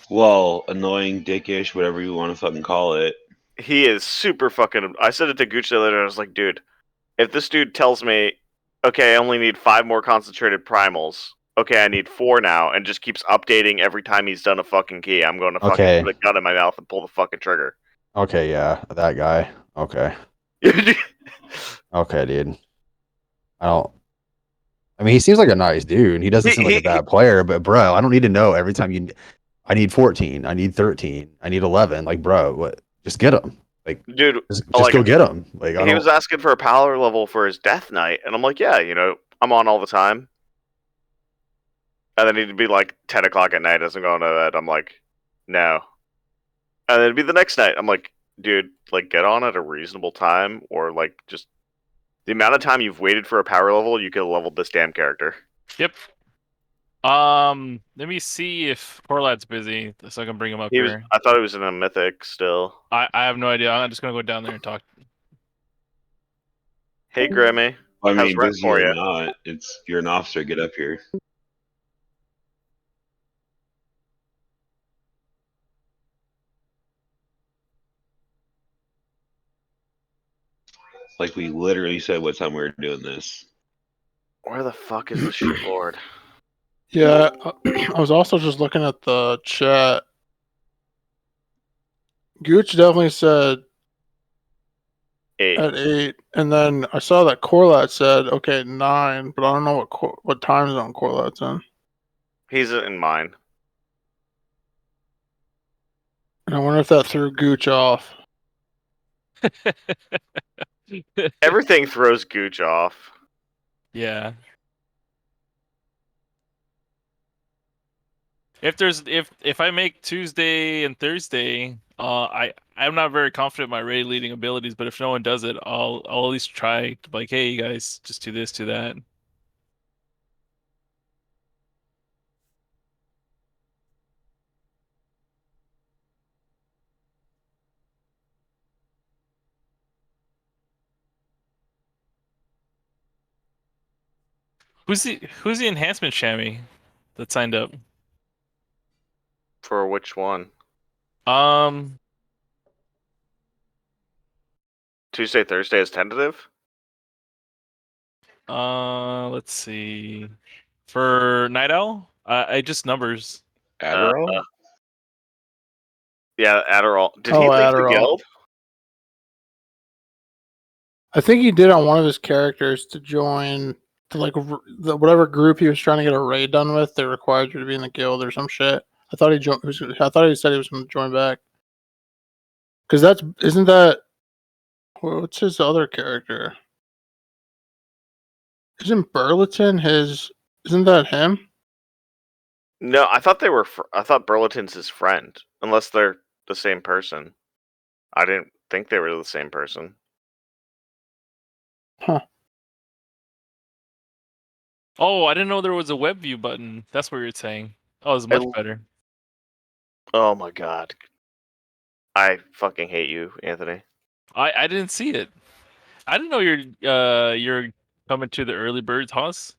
Well, annoying, dickish, whatever you want to fucking call it. He is super fucking. I said it to Gooch the other day. I was like, dude, if this dude tells me, okay, I only need 5 more concentrated primals. Okay, I need 4 now, and just keeps updating every time he's done a fucking key. I'm going to fucking Okay. put a gun in my mouth and pull the fucking trigger. Okay, yeah, that guy. Okay. Okay, dude. I mean, he seems like a nice dude. He doesn't seem like a bad player, but bro, I don't need to know every time I need 14, I need 13, I need 11. Like, bro, what? Just get him. Like, Dude, just like, go get him. Like, he was asking for a power level for his death knight, and I'm like, yeah, I'm on all the time. And then he'd be like 10 o'clock at night as I'm going to bed. I'm like, no. And then it'd be the next night. I'm like, dude, like, get on at a reasonable time, or like, just the amount of time you've waited for a power level, you could have leveled this damn character. Yep. Let me see if Corlat's busy, so I can bring him up here. I thought he was in a mythic still. I have no idea. I'm just gonna go down there and talk. Hey, Grimmy. I How's mean, rent busy for or you? not, you're an officer. Get up here. Like we literally said what time we were doing this. Where the fuck is the shit lord? Yeah, I was also just looking at the chat. Gooch definitely said 8. at 8, and then I saw that Corlat said okay 9, but I don't know what time zone Corlat's in. He's in mine. And I wonder if that threw Gooch off. Everything throws Gooch off. Yeah. If I make Tuesday and Thursday, I'm not very confident in my raid leading abilities, but if no one does it, I'll at least try to be like, hey, you guys, just do this, do that. Who's the enhancement chamois that signed up? For which one? Tuesday, Thursday is tentative? Let's see. For Night Owl, I just numbers. Adderall? Yeah, Adderall. Did he leave Adderall. the guild? I think he did on one of his characters to join to like whatever group he was trying to get a raid done with. They required you to be in the guild or some shit. I thought he said he was going to join back. Because isn't that what's his other character? Isn't Burleton isn't that him? No, I thought I thought Burleton's his friend, unless they're the same person. I didn't think they were the same person. Huh. Oh, I didn't know there was a web view button. That's what you're saying. Oh, it's much better. Oh my god. I fucking hate you, Anthony. I didn't see it. I didn't know you're coming to the early birds, Haas.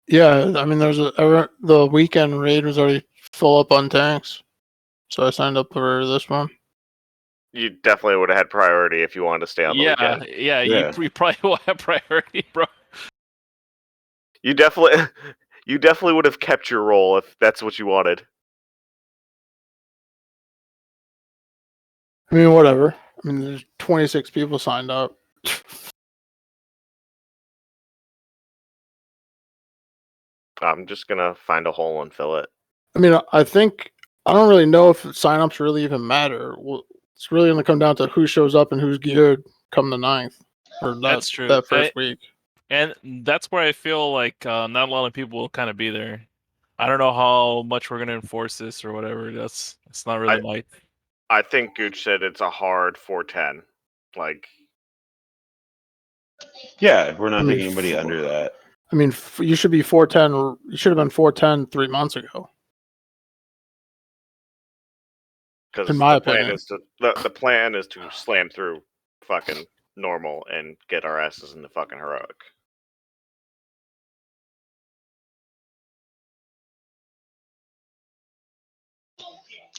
Yeah, I mean, the weekend raid was already full up on tanks, so I signed up for this one. You definitely would have had priority if you wanted to stay on the weekend. Yeah. You probably will have priority, bro. You definitely would have kept your role if that's what you wanted. I mean, whatever. I mean, there's 26 people signed up. I'm just gonna find a hole and fill it. I mean, I don't really know if signups really even matter. Well, it's really going to come down to who shows up and who's geared come the 9th. Or That's true. That first week. And that's where I feel like not a lot of people will kind of be there. I don't know how much we're going to enforce this or whatever. It's not really my... I think Gooch said it's a hard 410. Like... Yeah, we're not taking anybody under that. I mean, you should be 410. You should have been 410 3 months ago. Because in my opinion, the plan is to slam through fucking normal and get our asses into fucking heroic.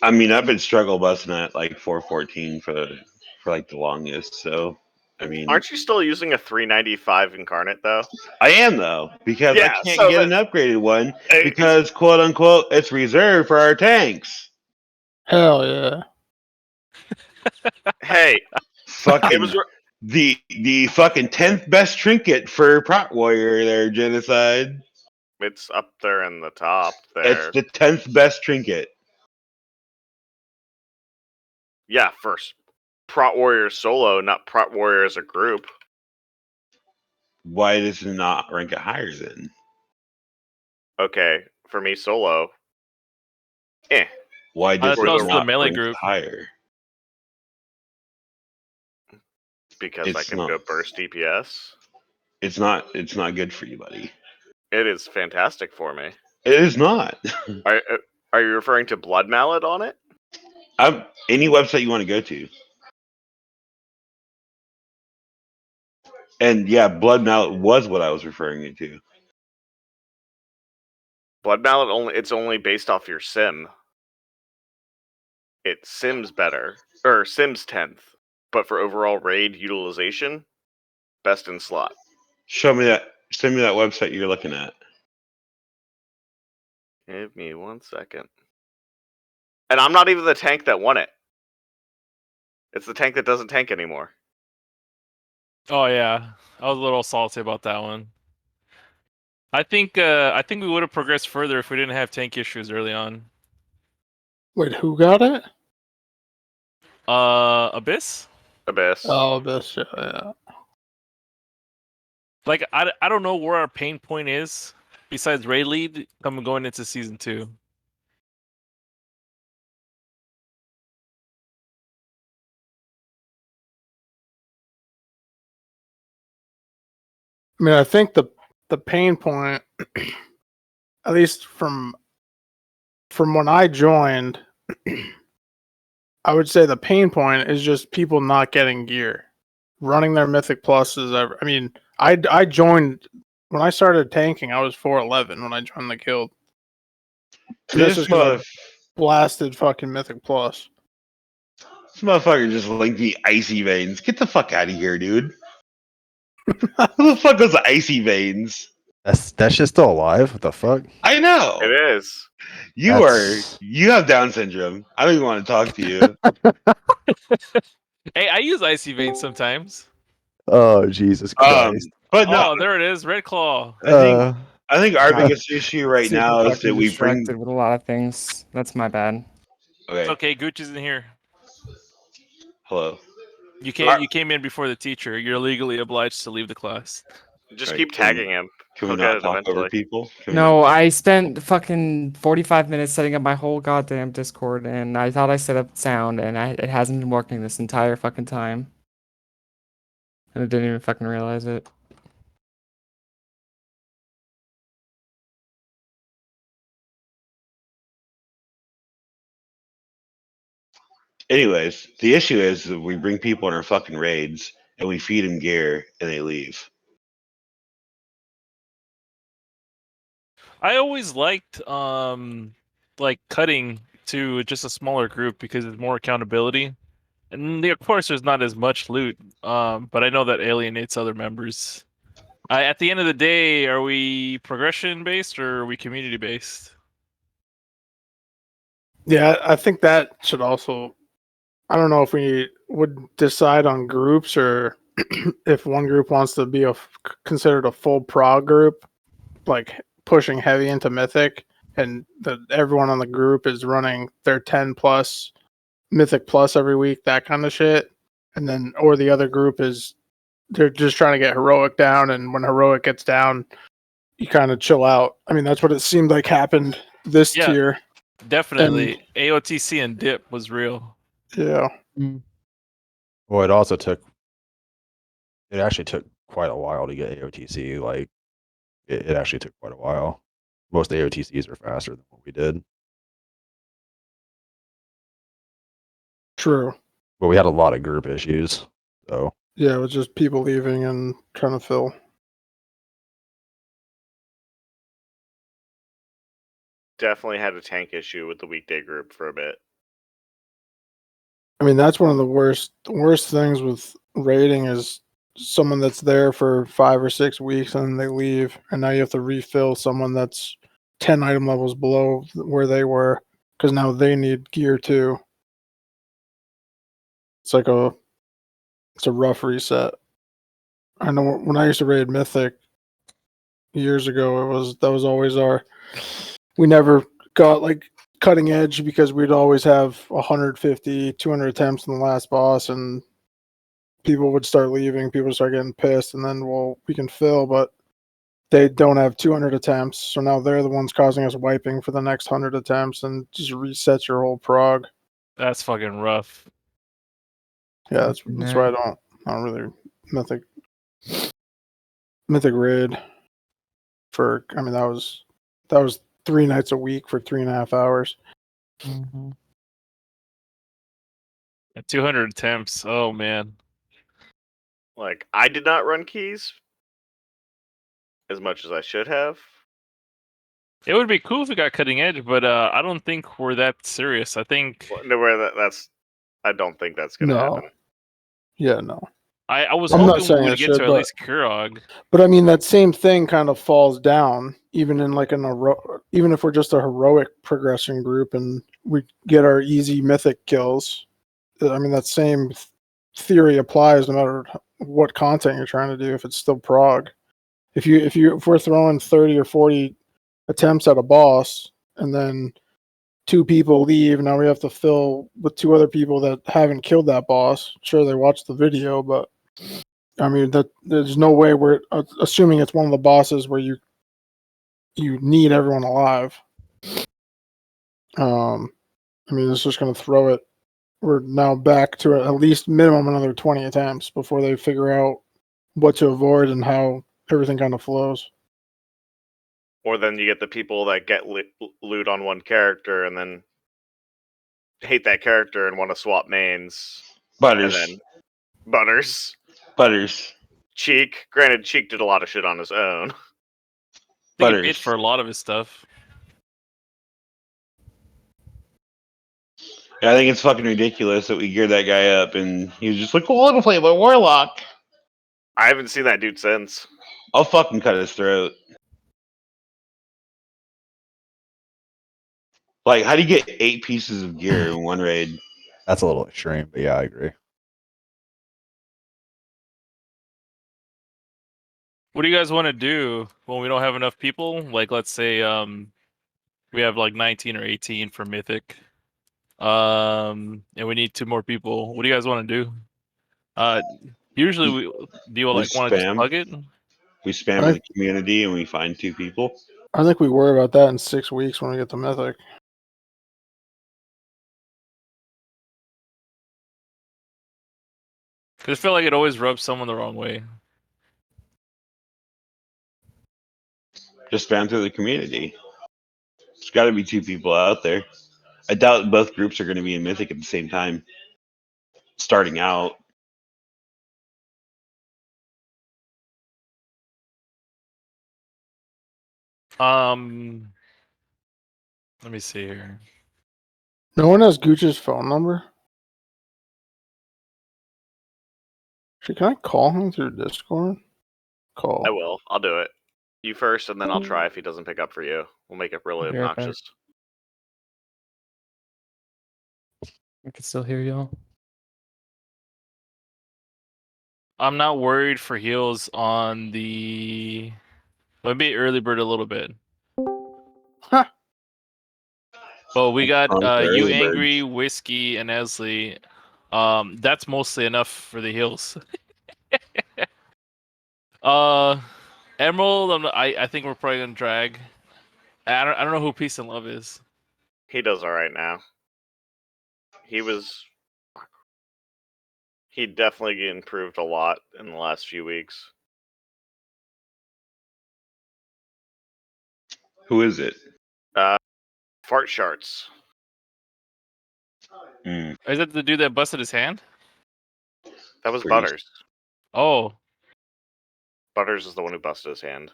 I mean, I've been struggle busting at like 414 for like the longest. So, I mean, Aren't you still using a 395 incarnate though? I am though because I Yeah, can't so get an upgraded one because quote unquote it's reserved for our tanks. Hell yeah. Hey, Fucking it was the fucking 10th best trinket for Prot Warrior there, Genocide. it's up there in the top It's there. the 10th best trinket. Yeah, first Prot Warrior solo, not Prot Warrior as a group. Why does it not rank it higher then? Okay, for me solo. Why does That's it also the not melee rank group. higher? Because I It's can not. go burst DPS. It's not. It's not good for you, buddy. It is fantastic for me. It is not. Are you referring to Blood Mallet on it? Any website you want to go to. And yeah, Blood Mallet was what I was referring it to. Blood Mallet it's only based off your sim. It sims better. Or sims 10th. But for overall raid utilization, best in slot. Show me that. Send me that website you're looking at. Give me 1 second. And I'm not even the tank that won it. It's the tank that doesn't tank anymore. Oh yeah, I was a little salty about that one. I think we would have progressed further if we didn't have tank issues early on. Wait, who got it? Abyss? Abyss. Oh, this. Yeah. Like I don't know where our pain point is besides raid lead going into season 2. I mean, I think the pain point, at least from when I joined, I would say the pain point is just people not getting gear, running their mythic pluses. I mean, I joined when I started tanking. I was 411 when I joined the guild. And this is because I blasted fucking mythic plus. This motherfucker just linked me Icy Veins. Get the fuck out of here, dude. Who the fuck goes to Icy Veins? That shit's still alive. What the fuck? I know. It is. You have Down syndrome. I don't even want to talk to you. Hey, I use icy veins sometimes. Oh Jesus Christ! But no, Oh, there it is, Red Claw. I think our biggest issue right Super now is that fucking we bring. distracted with a lot of things. That's my bad. Okay. It's okay, Gucci's in here. Hello. You came in before the teacher. You're legally obliged to leave the class. Just Right, keep tagging him. Can we He'll get not it talk over eventually. people? Can we No, not- I spent fucking 45 minutes setting up my whole goddamn Discord, and I thought I set up sound, and it hasn't been working this entire fucking time. And I didn't even fucking realize it. Anyways, the issue is that we bring people in our fucking raids and we feed them gear and they leave. I always liked like cutting to just a smaller group because there's more accountability. And of course there's not as much loot. But I know that alienates other members. At the end of the day, are we progression based or are we community based? Yeah, I think that should also. I don't know if we would decide on groups or if one group wants to be considered a full prog group, like pushing heavy into mythic, and that everyone on the group is running their 10 plus mythic plus every week, that kind of shit. And then, or the other group is they're just trying to get heroic down, and when heroic gets down, you kind of chill out. I mean, that's what it seemed like happened this Yeah. tier. Definitely. AOTC and dip was real. Yeah. Well, it actually took quite a while to get AOTC. Like, it actually took quite a while. Most AOTCs are faster than what we did. True. But we had a lot of group issues. So, Yeah, it was just people leaving and trying to fill. Definitely had a tank issue with the weekday group for a bit. I mean, that's one of the worst things with raiding is someone that's there for 5 or 6 weeks and then they leave, and now you have to refill someone that's 10 item levels below where they were because now they need gear too. It's like it's a rough reset. I know when I used to raid Mythic years ago, that was always we never got like cutting edge because we'd always have 150, 200 attempts in the last boss, and people would start leaving, people would start getting pissed, and then we can fill, but they don't have 200 attempts, so now they're the ones causing us wiping for the next 100 attempts, and just resets your whole prog. That's fucking rough. Yeah, that's why I don't really mythic raid for. I mean, that was 3 nights a week for 3.5 hours. Mm-hmm. At 200 attempts. Oh man. Like, I did not run keys as much as I should have. It would be cool if we got cutting edge, but I don't think we're that serious. I think I don't think that's gonna happen. Yeah, no. I was I'm not hoping saying we it would get should, to at but- least Kurog. But I mean, that same thing kind of falls down, even in like even if we're just a heroic progression group and we get our easy mythic kills. I mean, that same theory applies no matter what content you're trying to do. If it's still prog, if we're throwing 30 or 40 attempts at a boss and then 2 people leave, now we have to fill with 2 other people that haven't killed that boss. Sure, they watched the video, but I mean that there's no way we're assuming it's one of the bosses where you need everyone alive. I mean, it's just going to throw it. We're now back to at least minimum another 20 attempts before they figure out what to avoid and how everything kind of flows. Or then you get the people that get loot on one character and then hate that character and want to swap mains. Butters. And then Butters. Cheek. Granted, Cheek did a lot of shit on his own. I think he Butters. paid for a lot of his stuff. Yeah, I think it's fucking ridiculous that we geared that guy up and he was just like, "Oh, I'm gonna play my Warlock." I haven't seen that dude since. I'll fucking cut his throat. Like, how do you get 8 pieces of gear in one raid? That's a little extreme, but yeah, I agree. What do you guys want to do when we don't have enough people? Like, let's say we have like 19 or 18 for Mythic, and we need 2 more people. What do you guys want to do? Usually do you like want to just spam. plug it? We spam in the community and we find 2 people. I think we worry about that in 6 weeks when we get to Mythic. Because I feel like it always rubs someone the wrong way. Just spam through the community. There's got to be 2 people out there. I doubt both groups are going to be in Mythic at the same time. Starting out. Let me see here. No one has Gooch's phone number? Actually, can I call him through Discord? Call. I will. I'll do it. You first, and then I'll try if he doesn't pick up for you. We'll make it really Be right back. obnoxious. I can still hear y'all. I'm not worried for heals on the. Maybe early bird a little bit. Huh. But we got For you, early bird. Angry, Whiskey, and Esley. That's mostly enough for the heals. Emerald, I think we're probably gonna drag. I don't know who Peace and Love is. He does all right now. He definitely improved a lot in the last few weeks. Who is it? Fart Sharts. Hmm. Is that the dude that busted his hand? That was Priest. Butters. Oh, Butters is the one who busted his hand.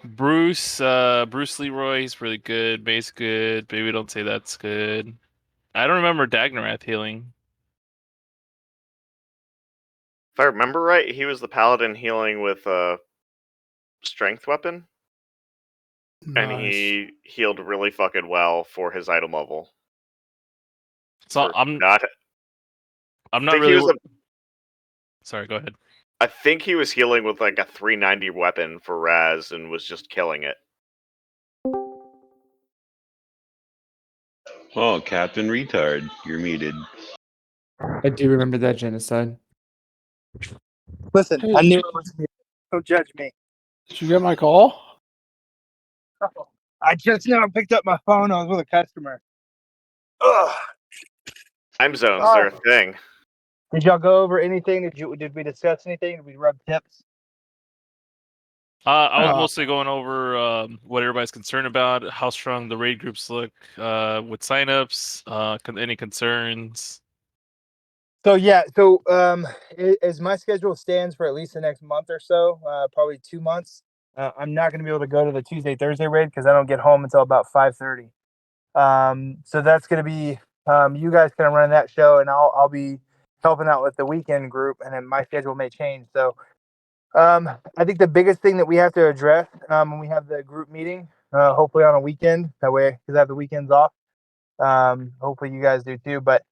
Bruce Leroy, he's really good. May's good. Maybe don't say that's good. I don't remember Dagnorath healing. If I remember right, he was the paladin healing with a strength weapon, and Nice. he healed really fucking well for his item level. So For I'm not. not think he really. was Sorry, go ahead. I think he was healing with like a 390 weapon for Raz and was just killing it. Oh, Captain Retard, you're muted. I do remember that genocide. Listen, Hey, I knew it was me. Don't judge me. Did you get my call? Oh, I just now picked up my phone. I was with a customer. Ugh. Time zones, they're a thing. Did y'all go over anything? Did we discuss anything? Did we rub tips? I was Uh, mostly going over what everybody's concerned about, how strong the raid groups look with signups, any concerns. So yeah, so as my schedule stands for at least the next month or so, probably 2 months, I'm not going to be able to go to the Tuesday Thursday raid because I don't get home until about 5:30. So that's going to be you guys kind of run that show, and I'll be helping out with the weekend group, and then my schedule may change. So I think the biggest thing that we have to address when we have the group meeting, hopefully on a weekend, that way because I have the weekends off. Hopefully you guys do too, but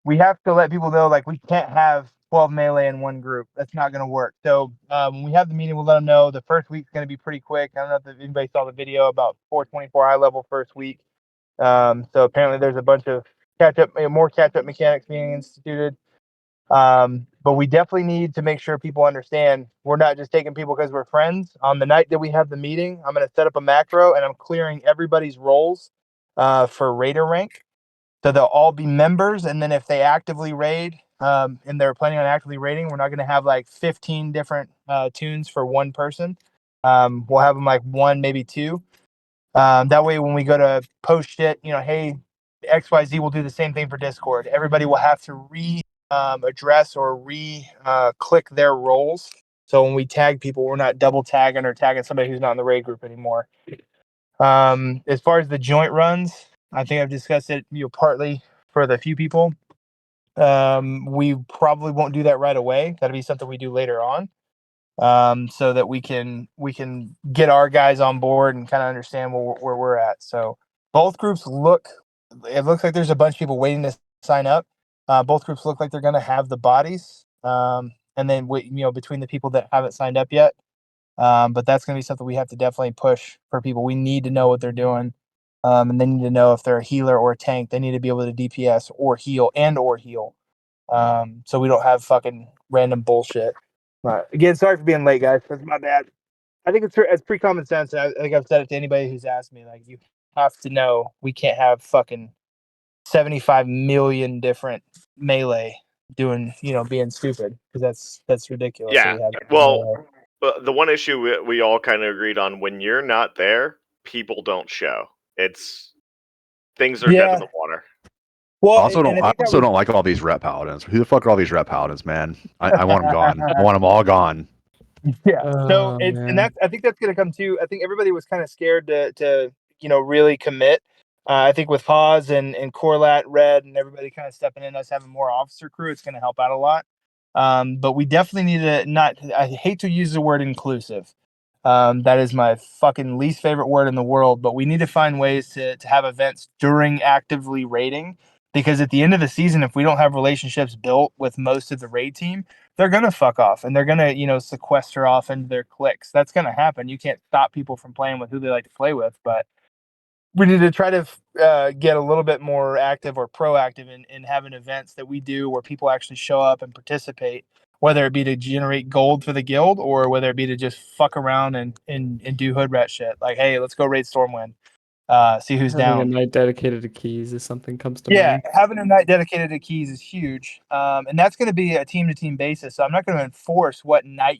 we have to let people know like we can't have 12 melee in one group. That's not going to work. So when we have the meeting, we'll let them know the first week's going to be pretty quick. I don't know if anybody saw the video about 424 high level first week. So apparently there's a bunch of more catch up mechanics being instituted. But we definitely need to make sure people understand we're not just taking people because we're friends. On the night that we have the meeting, I'm going to set up a macro and I'm clearing everybody's roles for raider rank. So they'll all be members. And then if they actively raid and they're planning on actively raiding, we're not going to have like 15 different tunes for one person. We'll have them like one, maybe two. That way, when we go to post shit, hey, XYZ will do the same thing for Discord. Everybody will have to address or click their roles. So when we tag people, we're not double tagging or tagging somebody who's not in the raid group anymore. As far as the joint runs, I think I've discussed it, partly for the few people. We probably won't do that right away. That'll be something we do later on. So that we can get our guys on board and kind of understand where we're at. So both groups it looks like there's a bunch of people waiting to sign up. Both groups look like they're going to have the bodies. And then between the people that haven't signed up yet. But that's going to be something we have to definitely push for people. We need to know what they're doing. And they need to know if they're a healer or a tank. They need to be able to DPS or heal. So we don't have fucking random bullshit. Again, sorry for being late, guys. That's my bad. I think it's pretty common sense. And I think I've said it to anybody who's asked me. Like, you have to know we can't have fucking 75 million different melee doing, being stupid because that's ridiculous. Yeah. Well, the one issue we all kind of agreed on, when you're not there, people don't show. Things are dead in the water. Well, I also don't like all these rep paladins. Who the fuck are all these rep paladins, man? I want them gone. I want them all gone. Yeah. So I think that's going to come too. I think everybody was kind of scared to really commit. I think with Paz and Corlat, Red, and everybody kind of stepping in, us having more officer crew, it's going to help out a lot. But we definitely need to I hate to use the word inclusive. That is my fucking least favorite word in the world. But we need to find ways to have events during actively raiding. Because at the end of the season, if we don't have relationships built with most of the raid team, they're going to fuck off and they're going to, sequester off into their cliques. That's going to happen. You can't stop people from playing with who they like to play with, but we need to try to get a little bit more active or proactive in having events that we do where people actually show up and participate, whether it be to generate gold for the guild or whether it be to just fuck around and do hood rat shit. Like, hey, let's go raid Stormwind. See who's Having down. a night dedicated to keys if something comes to Yeah, mind. having a night dedicated to keys is huge, and that's going to be a team-to-team basis. So I'm not going to enforce what night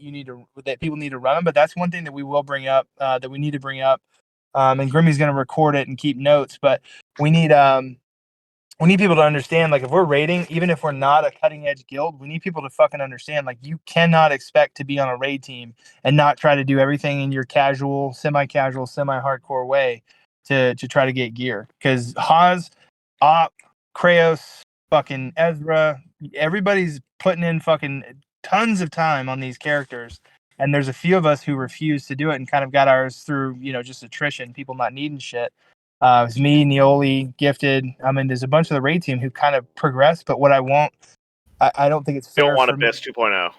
that people need to run them, but that's one thing that we will bring up, that we need to bring up. And Grimmy's going to record it and keep notes, but we need we need people to understand, like, if we're raiding, even if we're not a cutting edge guild, we need people to fucking understand, like, you cannot expect to be on a raid team and not try to do everything in your casual, semi-casual, semi-hardcore way to try to get gear. Because Haas, Op, Kraos, fucking Ezra, everybody's putting in fucking tons of time on these characters. And there's a few of us who refuse to do it and kind of got ours through, just attrition, people not needing shit. It was me, Neoli, Gifted. I mean, there's a bunch of the raid team who kind of progressed, but what I don't think it's fair. Don't want for to miss 2.0.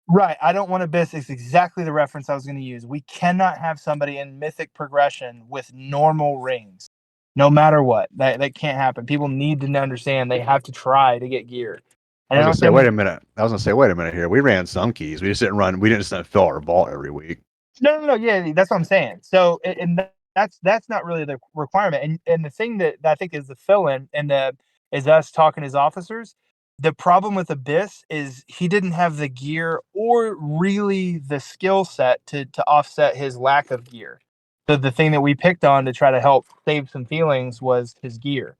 Right. I don't want to miss. It's exactly the reference I was going to use. We cannot have somebody in mythic progression with normal rings, no matter what. That can't happen. People need to understand they have to try to get gear. I was gonna say, wait a minute here. We ran some keys. We didn't just fill our vault every week. No. Yeah, that's what I'm saying. So, and that's not really the requirement. And the thing that I think is the fill-in and is us talking as officers. The problem with Abyss is he didn't have the gear or really the skill set to offset his lack of gear. So the thing that we picked on to try to help save some feelings was his gear.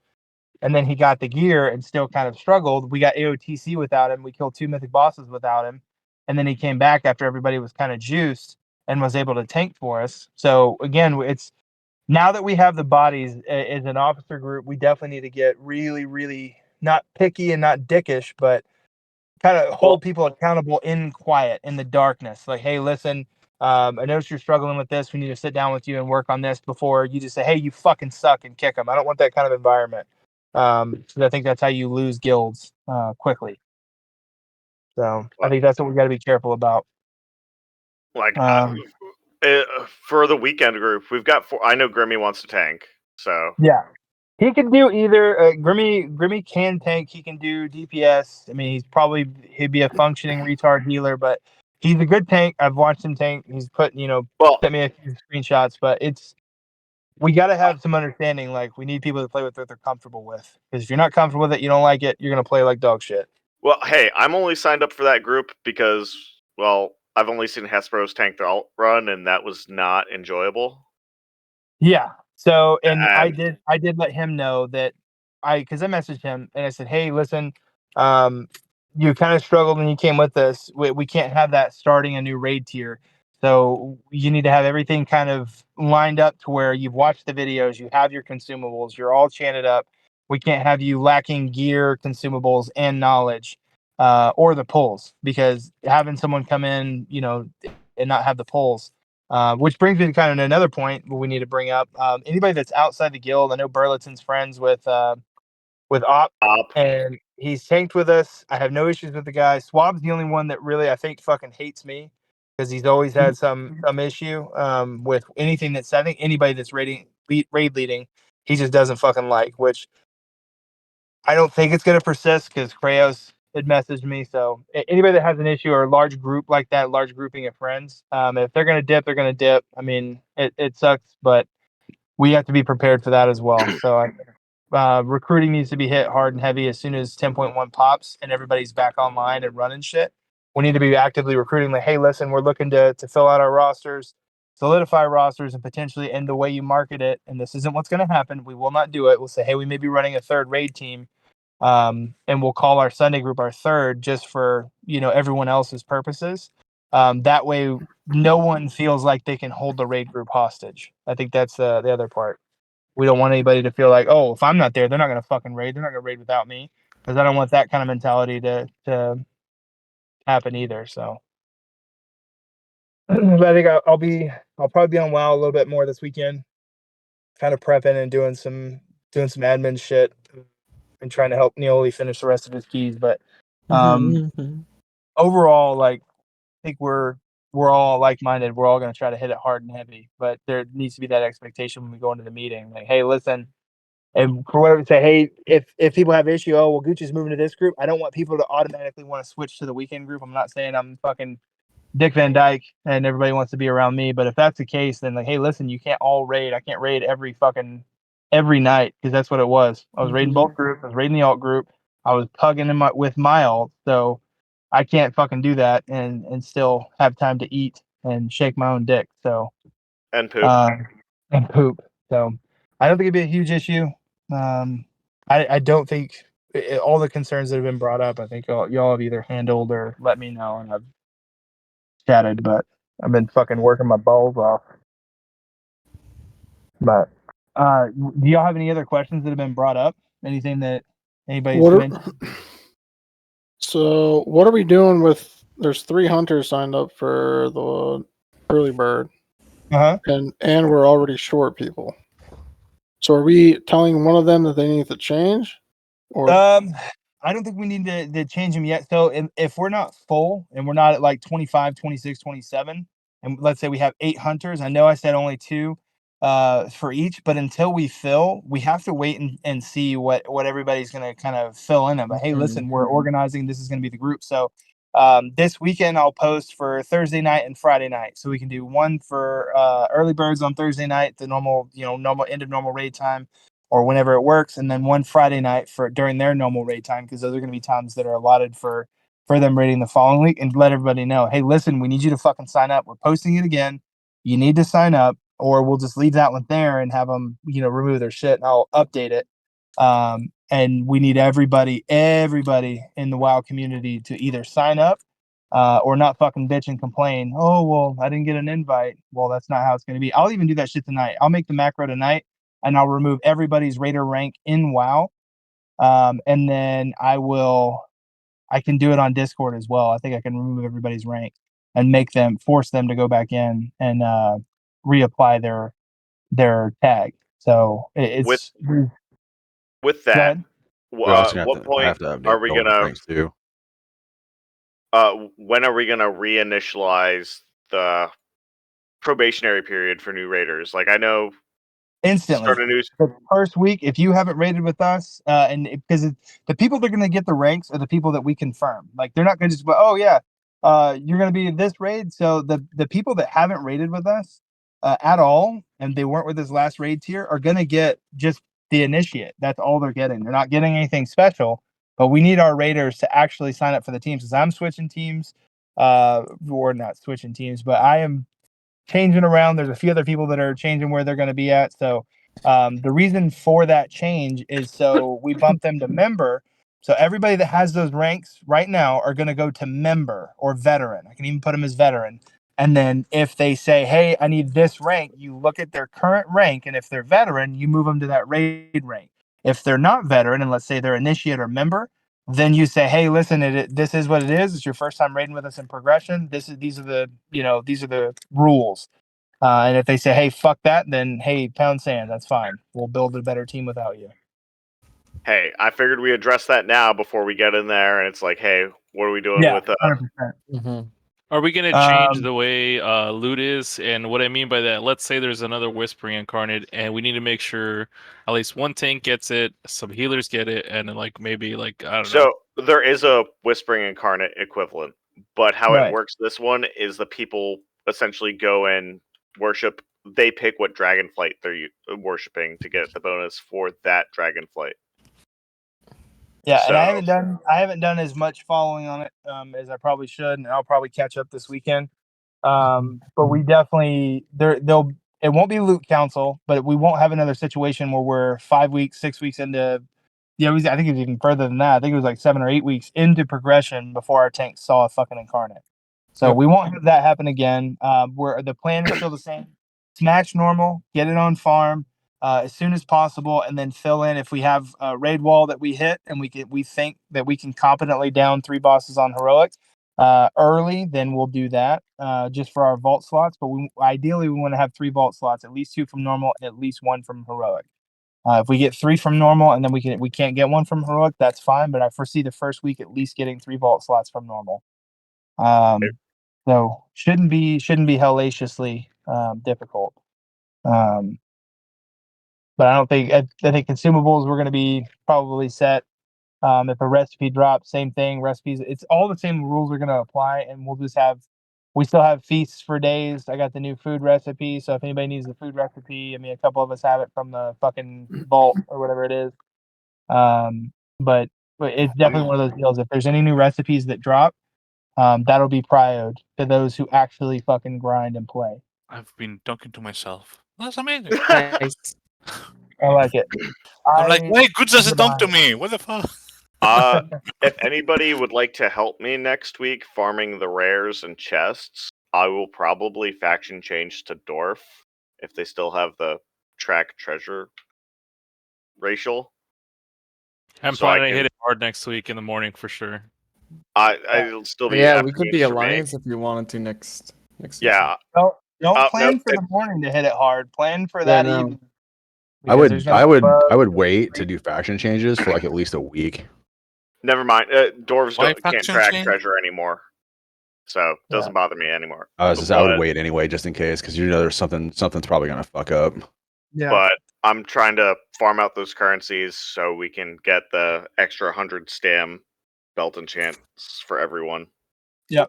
And then he got the gear and still kind of struggled. We got AOTC without him. We killed 2 mythic bosses without him. And then he came back after everybody was kind of juiced and was able to tank for us. So again, it's now that we have the bodies as an officer group, we definitely need to get really, really not picky and not dickish, but kind of hold people accountable in quiet, in the darkness. Like, hey, listen, I noticed you're struggling with this. We need to sit down with you and work on this before you just say, hey, you fucking suck and kick them. I don't want that kind of environment. So I think that's how you lose guilds quickly. So I think that's what we got to be careful about. Like for the weekend group, we've got 4. I know Grimmy wants to tank, so yeah, he can do either. Grimmy can tank. He can do DPS. I mean, he'd be a functioning retard healer, but he's a good tank. I've watched him tank. He's sent me a few screenshots, but we got to have some understanding. Like, we need people to play with what they're comfortable with. Because if you're not comfortable with it, you don't like it, you're gonna play like dog shit. Well, hey, I'm only signed up for that group because, I've only seen Hesperos tank the alt run, and that was not enjoyable. Yeah. So, and I did let him know that because I messaged him and I said, hey, listen, you kind of struggled when you came with us. We can't have that starting a new raid tier. So you need to have everything kind of lined up to where you've watched the videos, you have your consumables, you're all chanted up. We can't have you lacking gear, consumables, and knowledge, or the pulls, because having someone come in, and not have the pulls. Which brings me to kind of another point we need to bring up. Anybody that's outside the guild, I know Burleton's friends with Op, and he's tanked with us. I have no issues with the guy. Swab's the only one that really, I think, fucking hates me because he's always had some issue with anything that's, I think anybody that's raid leading, he just doesn't fucking like, which I don't think it's going to persist because Kraos had messaged me. So anybody that has an issue or a large group like that, large grouping of friends, if they're going to dip, they're going to dip. I mean, it sucks, but we have to be prepared for that as well. So recruiting needs to be hit hard and heavy as soon as 10.1 pops and everybody's back online and running shit. We need to be actively recruiting. Like, hey, listen, we're looking to fill out our rosters, solidify rosters, and potentially end the way you market it. And this isn't what's going to happen. We will not do it. We'll say, hey, we may be running a third raid team. And we'll call our Sunday group our third just for everyone else's purposes. That way, no one feels like they can hold the raid group hostage. I think that's the other part. We don't want anybody to feel like, oh, if I'm not there, they're not going to fucking raid. They're not going to raid without me, because I don't want that kind of mentality to happen either. So, but I think I'll probably be on WoW a little bit more this weekend, kind of prepping and doing some admin shit and trying to help Neoli finish the rest of his keys. But overall, like, I think we're all like-minded. We're all going to try to hit it hard and heavy, but there needs to be that expectation when we go into the meeting. Like, hey, listen, and for whatever, say, hey, if people have issue, oh, well, Gucci's moving to this group. I don't want people to automatically want to switch to the weekend group. I'm not saying I'm fucking Dick Van Dyke and everybody wants to be around me, but if that's the case, then like, hey, listen, you can't all raid. I can't raid every night, because that's what it was. I was raiding both groups. I was raiding the alt group. I was pugging with my alt, so I can't fucking do that and still have time to eat and shake my own dick. So and poop. So I don't think it'd be a huge issue. I don't think all the concerns that have been brought up, I think y'all have either handled or let me know, and I've chatted, but I've been fucking working my balls off. But do y'all have any other questions that have been brought up? Anything that anybody's What mentioned? So what are we doing with? There's 3 hunters signed up for the early bird, Uh-huh. and we're already short people. So are we telling one of them that they need to change, or I don't think we need to change them yet. So if we're not full and we're not at like 25, 26, 27, and let's say we have 8 hunters, I know I said only 2 for each, but until we fill, we have to wait and see what everybody's going to kind of fill in them. But hey, listen, we're organizing. This is going to be the group. So this weekend I'll post for Thursday night and Friday night. So we can do one for early birds on Thursday night, the normal end of normal raid time, or whenever it works, and then one Friday night for during their normal raid time, because those are going to be times that are allotted for them raiding the following week, and let everybody know, hey, listen, we need you to fucking sign up. We're posting it again. You need to sign up, or we'll just leave that one there and have them, remove their shit, and I'll update it. And we need everybody in the WoW community to either sign up or not fucking bitch and complain. Oh, well, I didn't get an invite. Well, that's not how it's going to be. I'll even do that shit tonight. I'll make the macro tonight, and I'll remove everybody's raider rank in WoW. And then I can do it on Discord as well. I think I can remove everybody's rank and force them to go back in and reapply their tag. So it's with go that. ahead. We're also gonna What have to, I point have to update are we bonus gonna? ranks too. When are we gonna reinitialize the probationary period for new raiders? Like I know Instantly. start a new. The first week, if you haven't raided with us, and because the people that are going to get the ranks are the people that we confirm. Like they're not going to just go, oh yeah, you're going to be in this raid. So the people that haven't raided with us at all, and they weren't with this last raid tier, are going to get just the initiate. That's all they're getting. They're not getting anything special. But we need our raiders to actually sign up for the teams. Because I'm switching teams, or not switching teams, but I am changing around. There's a few other people that are changing where they're going to be at. So the reason for that change is so we bump them to member. So everybody that has those ranks right now are going to go to member or veteran. I can even put them as veteran. And then if they say, hey, I need this rank, you look at their current rank. And if they're veteran, you move them to that raid rank. If they're not veteran, and let's say they're initiate or member, then you say, hey, listen, this is what it is. It's your first time raiding with us in progression. These are the rules. And if they say, hey, fuck that, then hey, pound sand, that's fine. We'll build a better team without you. Hey, I figured we address that now before we get in there, and it's like, hey, what are we doing with 100%. Are we going to change the way loot is? And what I mean by that, let's say there's another Whispering Incarnate, and we need to make sure at least one tank gets it, some healers get it, and then maybe I don't know. So there is a Whispering Incarnate equivalent, but how Right. it works this one is the people essentially go and worship. They pick what dragonflight they're worshiping to get the bonus for that dragonflight. Yeah, So- and I haven't done as much following on it as I probably should, and I'll probably catch up this weekend. But we definitely it won't be loot council, but we won't have another situation where we're 5 weeks, 6 weeks into. Yeah, I think it was even further than that. I think it was like 7 or 8 weeks into progression before our tank saw a fucking incarnate. So we won't have that happen again. Where the plan is still the same: smash normal, get it on farm as soon as possible, and then fill in if we have a raid wall that we hit and we think that we can competently down 3 bosses on heroic early. Then we'll do that just for our vault slots. But ideally we want to have 3 vault slots, at least 2 from normal, and at least 1 from heroic. If we get 3 from normal and then we can't get 1 from heroic, that's fine. But I foresee the first week at least getting 3 vault slots from normal. So shouldn't be hellaciously difficult. But I don't think I think consumables we're going to be probably set. If a recipe drops, same thing. Recipes, it's all the same rules are going to apply, and we still have feasts for days. I got the new food recipe, so if anybody needs the food recipe, I mean, a couple of us have it from the fucking vault or whatever it is. But it's definitely one of those deals. If there's any new recipes that drop, that'll be prioed to those who actually fucking grind and play. I've been talking to myself. That's amazing. Nice. I like it. I'm like, why good does it done to behind me? What the fuck? If anybody would like to help me next week farming the rares and chests, I will probably faction change to Dwarf if they still have the track treasure racial. I'm So I planning to can- hit it hard next week in the morning for sure. I'll still be Yeah, we could be afternoons for me. alliance if you wanted to next week. Yeah, Don't no, plan for it- the morning to hit it hard. Plan for Yeah, that no. evening. I Because there's would, gonna I be would, bugs. I would wait to do faction changes for like at least a week. never mind. Dwarves Why can't faction track change? treasure anymore, so it doesn't bother me anymore. I would But- wait anyway just in case because you know there's something's probably gonna fuck up. Yeah. But I'm trying to farm out those currencies so we can get the extra 100 stam belt enchants for everyone. Yeah,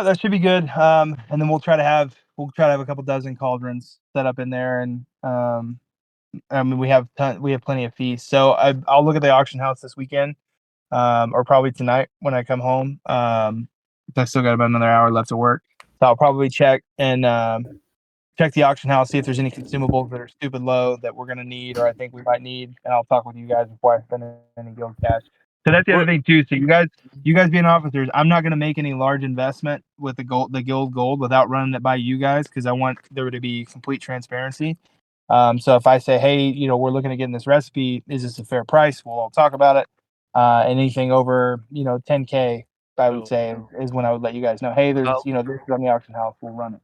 that should be good. And then we'll try to have a couple dozen cauldrons set up in there, and I mean we have plenty of feasts. So I'll look at the auction house this weekend, or probably tonight when I come home. I still got about another hour left to work, so I'll probably check the auction house, see if there's any consumables that are stupid low that we're gonna need or I think we might need, and I'll talk with you guys before I spend any guild cash. So that's the other thing too. So you guys being officers, I'm not gonna make any large investment with the guild gold without running it by you guys because I want there to be complete transparency. So if I say, hey, we're looking at getting this recipe, is this a fair price? We'll all talk about it. Anything over, 10K, I would say is when I would let you guys know, hey, there's, this is on the auction house, we'll run it.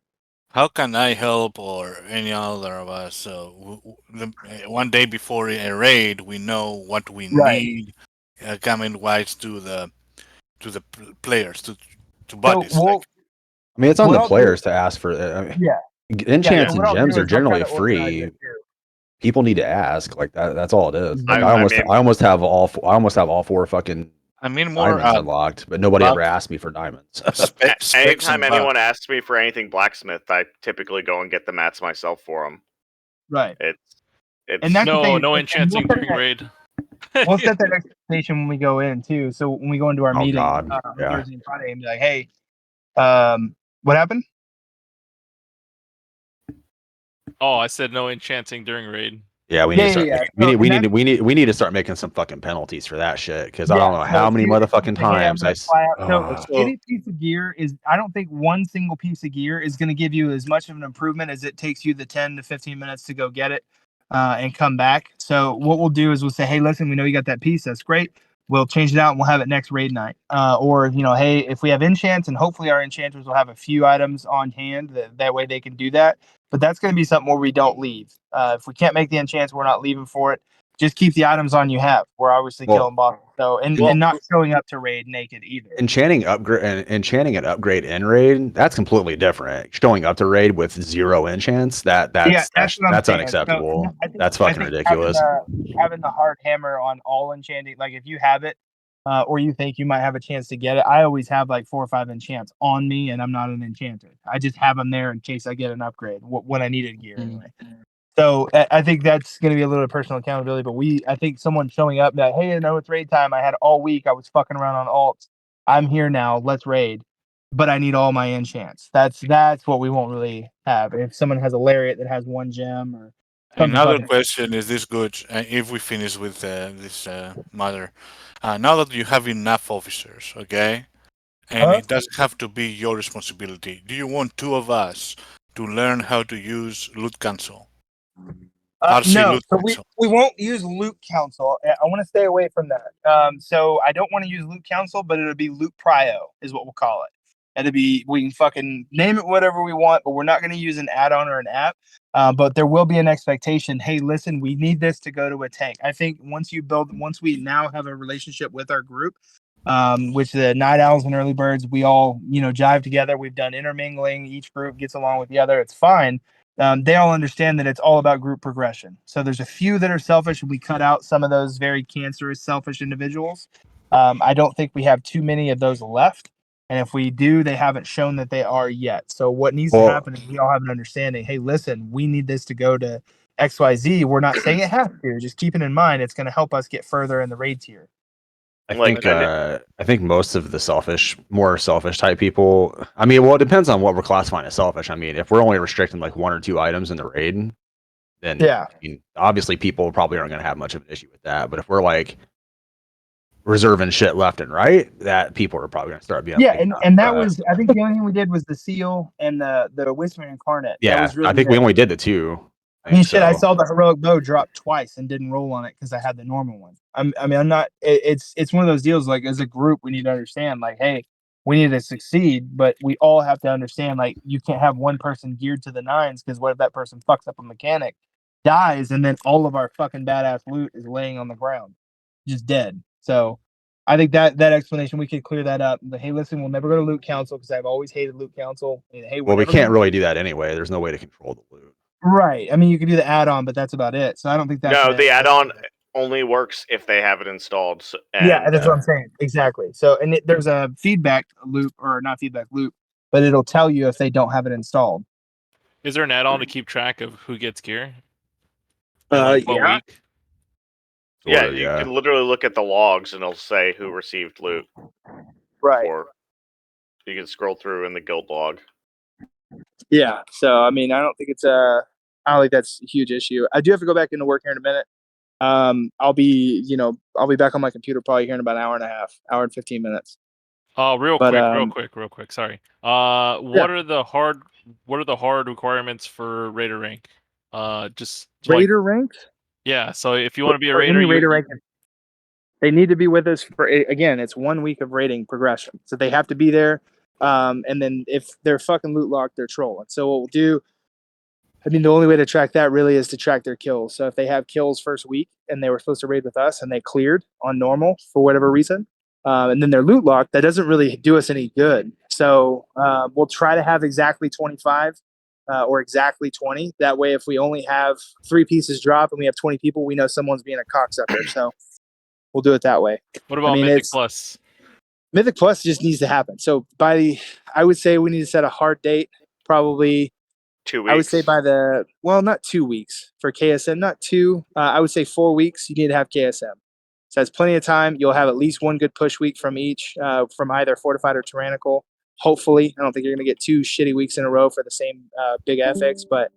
How can I help or any other of us? One day before a raid, we know what we Right. need, coming wise to the players to bodies. So I mean, it's on What the I'll do- players to ask for. yeah. Enchants so and what I'll gems do are is I'll try generally to organize free. it too. People need to ask like that. That's all it is. Like, I I mean- almost have all four fucking I mean, more diamonds unlocked, but nobody but- ever asked me for diamonds. specs Anytime and anyone asks me for anything blacksmith, I typically go and get the mats myself for them. Right. It's And that's the No, thing, no and enchanting we'll set during that- raid. We'll set that expectation when we go in too. So when we go into our Oh, meeting God. on Yeah. Thursday and Friday and be like, hey, what happened? Oh, I said no enchanting during raid. Yeah, we Yeah, need to start. yeah, We yeah. need, we So, need, and we need to start making some fucking penalties for that shit. Because I Yeah, don't know how so many if you- motherfucking Hey, I'm times gonna fly out. So So- any piece of gear is, I don't think one single piece of gear is going to give you as much of an improvement as it takes you the 10 to 15 minutes to go get it and come back. So what we'll do is we'll say, hey, listen, we know you got that piece. That's great. We'll change it out and we'll have it next raid night. Or, hey, if we have enchants, and hopefully our enchanters will have a few items on hand, that way they can do that. But that's going to be something where we don't leave. If we can't make the enchants, we're not leaving for it. Just keep the items on you have. We're obviously Well- killing bosses. So and not showing up to raid naked either. enchanting an upgrade in raid. That's completely different. Showing up to raid with 0 enchants. That's what I'm saying. unacceptable. So, I think- That's I fucking think ridiculous. Having the hard hammer on all enchanting, like if you have it, or you think you might have a chance to get it, I always have like 4 or 5 enchants on me, and I'm not an enchanter. I just have them there in case I get an upgrade when I needed gear anyway. So I think that's going to be a little personal accountability. But I think someone showing up that, hey, I know it's raid time. I had all week. I was fucking around on alts. I'm here now. Let's raid. But I need all my enchants. That's what we won't really have. If someone has a lariat that has 1 gem or something Another fucking- question is this good? If we finish with this matter, now that you have enough officers, okay, and it doesn't have to be your responsibility. Do you want 2 of us to learn how to use loot cancel? RC no, loot so cancel. we won't use loot council. I want to stay away from that. So I don't want to use loot council, but it'll be loot prio is what we'll call it. It'll be, we can fucking name it whatever we want, but we're not going to use an add-on or an app. But there will be an expectation. Hey, listen, we need this to go to a tank. I think once we now have a relationship with our group, which the Night Owls and Early Birds, we all, jive together. We've done intermingling. Each group gets along with the other. It's fine. They all understand that it's all about group progression. So there's a few that are selfish, and we cut out some of those very cancerous, selfish individuals. I don't think we have too many of those left. And if we do, they haven't shown that they are yet. So what needs to happen is we all have an understanding. Hey, listen, we need this to go to XYZ. We're not saying it has to. Just keeping in mind, it's going to help us get further in the raid tier. I think most of the more selfish type people. I mean, well, it depends on what we're classifying as selfish. I mean, if we're only restricting like 1 or 2 items in the raid, then Yeah. I mean, obviously people probably aren't going to have much of an issue with that. But if we're like reserving shit left and right, that people are probably going to start being Yeah, like, and that was, I think the only thing we did was the seal and the Whisper Incarnate. That yeah, was really I think it. we only did the two. I mean, shit, I so. saw the heroic bow drop twice and didn't roll on it because I had the normal one. I'm not. It's one of those deals. Like as a group, we need to understand. Like, hey, we need to succeed, but we all have to understand. Like, you can't have one person geared to the nines because what if that person fucks up a mechanic, dies, and then all of our fucking badass loot is laying on the ground, just dead. So, I think that explanation we could clear that up. But hey, listen, we'll never go to loot council because I've always hated loot council. And, hey, Well, we never can't gonna- really do that anyway. There's no way to control the loot. Right. I mean, you can do the add-on, but that's about it. So I don't think that's No, the add-on only works if they have it installed. Yeah, that's what I'm saying. Exactly. So, and there's a feedback loop, or not feedback loop, but it'll tell you if they don't have it installed. Is there an add-on to keep track of who gets gear? And like what Yeah. week? Yeah, Sort of, you yeah. can literally look at the logs and it'll say who received loot. Right. Or you can scroll through in the guild log. Yeah. So, I mean, I don't think I don't think that's a huge issue. I do have to go back into work here in a minute. I'll be back on my computer probably here in about an hour and a half, hour and 15 minutes. Oh, real quick. Sorry. Yeah. What are the hard requirements for Raider rank? Just Raider rank? Yeah. So if you want to be a For Raider, any Raider rank, they need to be with us for, again, it's 1 week of rating progression. So they have to be there. And then if they're fucking loot locked, they're trolling. So what we'll do, I mean, the only way to track that really is to track their kills. So if they have kills first week and they were supposed to raid with us and they cleared on normal for whatever reason, and then they're loot locked, that doesn't really do us any good. So we'll try to have exactly 25 or exactly 20. That way, if we only have 3 pieces drop and we have 20 people, we know someone's being a cocksucker. So we'll do it that way. What about Mythic Plus? Mythic Plus just needs to happen. So I would say we need to set a hard date, probably 2 weeks. I would say not 2 weeks for KSM, not 2. I would say 4 weeks. You need to have KSM. So that's plenty of time. You'll have at least one good push week from each, from either Fortified or Tyrannical. Hopefully, I don't think you're going to get 2 shitty weeks in a row for the same big FX. But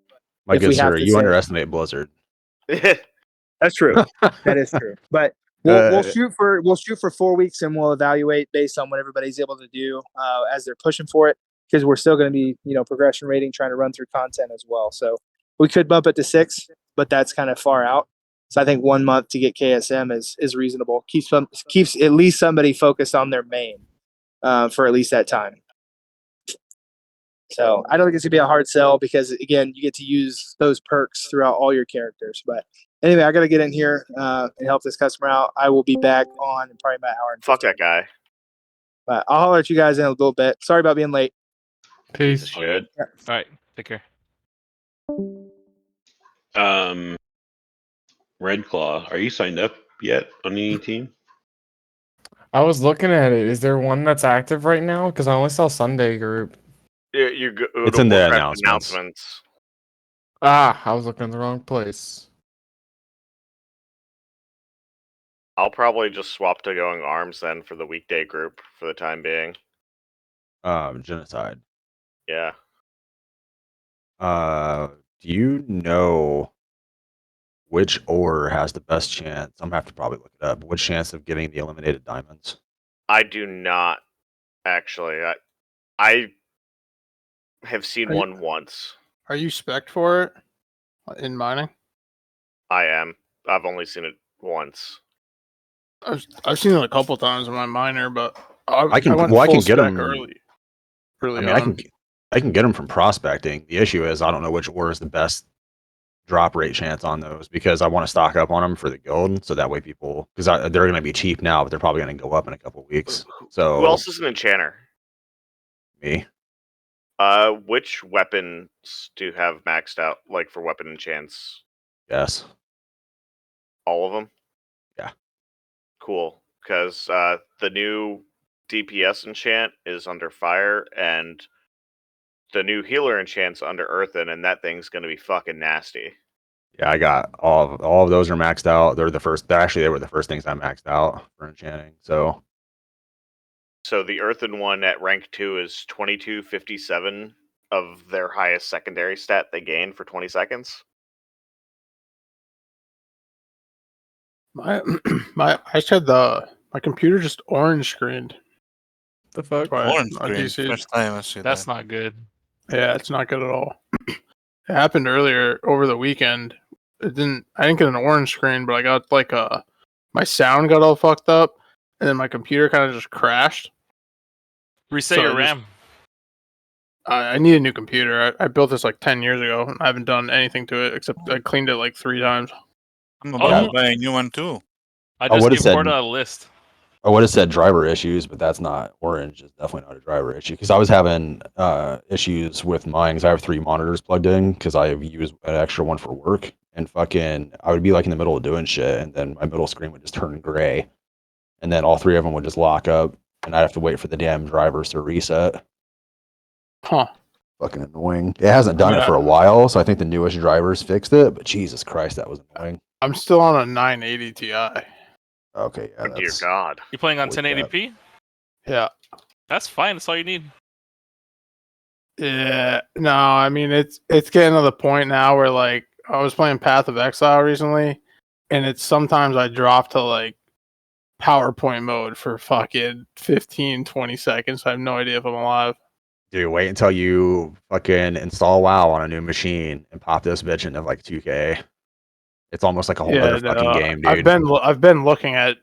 My if good we have sir, to you say- underestimate Blizzard. That's true. That is true. But we'll shoot for 4 weeks and we'll evaluate based on what everybody's able to do as they're pushing for it. Because we're still going to be, progression rating, trying to run through content as well. So we could bump it to 6, but that's kind of far out. So I think 1 month to get KSM is reasonable. Keeps at least somebody focused on their main for at least that time. So I don't think it's gonna be a hard sell because again, you get to use those perks throughout all your characters. But anyway, I gotta get in here and help this customer out. I will be back on in probably about an hour. Fuck that guy. But I'll holler at you guys in a little bit. Sorry about being late. Peace. Good. All right. Take care. Red Claw, are you signed up yet on any team? I was looking at it. Is there one that's active right now? Because I only saw Sunday group. You go It's to in the Warcraft announcements. Ah, I was looking in the wrong place. I'll probably just swap to going arms then for the weekday group for the time being. Genocide. Yeah. Do you know which ore has the best chance? I'm gonna have to probably look it up. Which chance of getting the eliminated diamonds? I do not actually. I have seen one once. Are you spec'd for it in mining? I am. I've only seen it once. I've seen it a couple times in my miner, but I can went get full spec them early. I mean, I can get them from prospecting. The issue is I don't know which ore is the best drop rate chance on those because I want to stock up on them for the guild, so that way people they're going to be cheap now, but they're probably going to go up in a couple weeks. So who else is an enchanter? Me. Which weapons do you have maxed out, like for weapon enchants? Yes. All of them? Yeah. Cool. Because the new DPS enchant is under fire, and the new healer enchant's under earthen, and that thing's going to be fucking nasty. Yeah, I got all of those are maxed out. They were the first things I maxed out for enchanting. So the earthen one at rank 2 is 2257 of their highest secondary stat they gain for 20 seconds. My I just had my computer just orange screened. The fuck? Why Orange I screen. DC'd. First time I see That's that. not good. Yeah, it's not good at all. It happened earlier over the weekend. I didn't get an orange screen, but I got like my sound got all fucked up, and then my computer kind of just crashed. Reset So your I just- RAM. I need a new computer. I built this like 10 years ago. And I haven't done anything to it except I cleaned it like 3 times. I'm about Oh. to buy a new one too. I I just would've gave said- Corda a list. I would have said driver issues, but that's not orange. It's definitely not a driver issue because I was having issues with mine because I have 3 monitors plugged in because I use an extra one for work, and fucking I would be like in the middle of doing shit, and then my middle screen would just turn gray, and then all 3 of them would just lock up, and I'd have to wait for the damn drivers to reset. Huh. Fucking annoying. It hasn't done it Yeah. for a while, so I think the newest drivers fixed it. But Jesus Christ, that was annoying. I'm still on a 980 Ti. Okay, yeah, Oh, dear that's God. You playing on Holy 1080p? Yeah. That's fine. That's all you need. Yeah. No, I mean it's getting to the point now where like I was playing Path of Exile recently, and it's sometimes I drop to like PowerPoint mode for fucking 15, 20 seconds. I have no idea if I'm alive. Dude, wait until you fucking install WoW on a new machine and pop this bitch into like 2K. It's almost like a whole other fucking game, dude. I've been looking at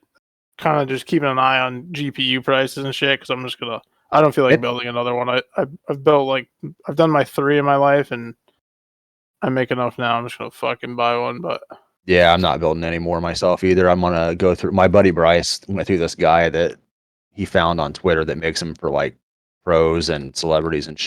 kind of just keeping an eye on GPU prices and shit because I'm just gonna. I don't feel like building another one. I've built like I've done my 3 in my life and I make enough now. I'm just gonna fucking buy one. But Yeah, I'm not building any more myself either. I'm gonna go through. My buddy Bryce went through this guy that he found on Twitter that makes them for like pros and celebrities and shit.